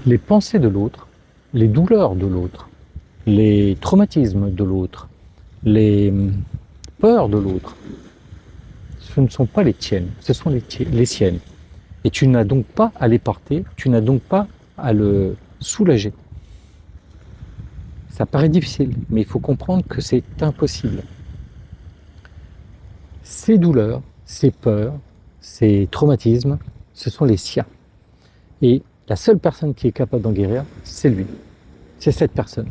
les pensées de l'autre, les douleurs de l'autre, les traumatismes de l'autre, les peurs de l'autre, ce ne sont pas les tiennes, ce sont les siennes. Et tu n'as donc pas à les porter, tu n'as donc pas à le soulager. Ça paraît difficile, mais il faut comprendre que c'est impossible. Ces douleurs, ces peurs, ces traumatismes, ce sont les siens. Et la seule personne qui est capable d'en guérir, c'est lui. C'est cette personne.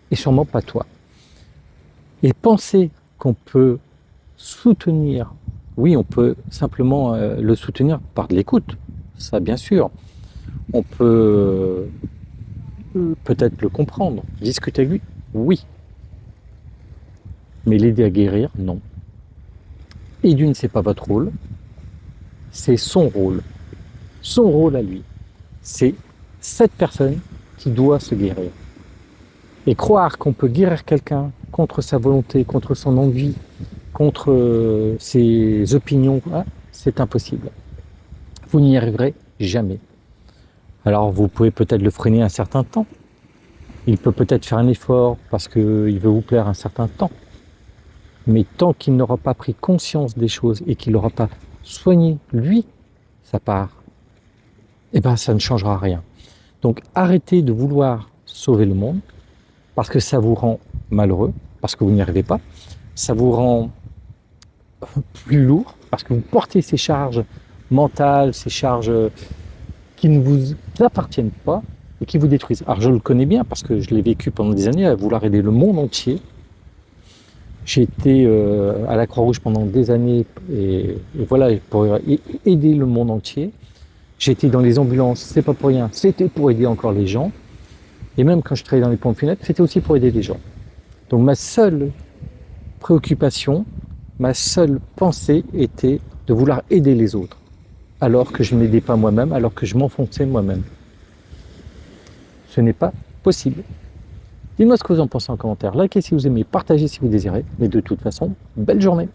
Et sûrement pas toi. Et penser qu'on peut soutenir, oui, on peut simplement le soutenir par de l'écoute, ça bien sûr. On peut peut-être le comprendre, discuter avec lui, oui. Mais l'aider à guérir, non. Et d'une, c'est pas votre rôle, c'est son rôle. Son rôle à lui. C'est cette personne qui doit se guérir. Et croire qu'on peut guérir quelqu'un contre sa volonté, contre son envie, contre ses opinions, hein, c'est impossible. Vous n'y arriverez jamais. Alors vous pouvez peut-être le freiner un certain temps. Il peut peut-être faire un effort parce qu'il veut vous plaire un certain temps. Mais tant qu'il n'aura pas pris conscience des choses et qu'il n'aura pas soigné, lui, sa part, eh ben ça ne changera rien. Donc arrêtez de vouloir sauver le monde parce que ça vous rend malheureux, parce que vous n'y arrivez pas. Ça vous rend plus lourd parce que vous portez ces charges mentales, ces charges qui ne vous appartiennent pas et qui vous détruisent. Alors je le connais bien parce que je l'ai vécu pendant des années à vouloir aider le monde entier. J'ai été à la Croix-Rouge pendant des années et voilà, pour aider le monde entier. J'ai été dans les ambulances, c'est pas pour rien, c'était pour aider encore les gens. Et même quand je travaillais dans les pompes funèbres, c'était aussi pour aider les gens. Donc ma seule préoccupation, ma seule pensée était de vouloir aider les autres, alors que je ne m'aidais pas moi-même, alors que je m'enfonçais moi-même. Ce n'est pas possible. Dites-moi ce que vous en pensez en commentaire, likez si vous aimez, partagez si vous désirez, mais de toute façon, belle journée.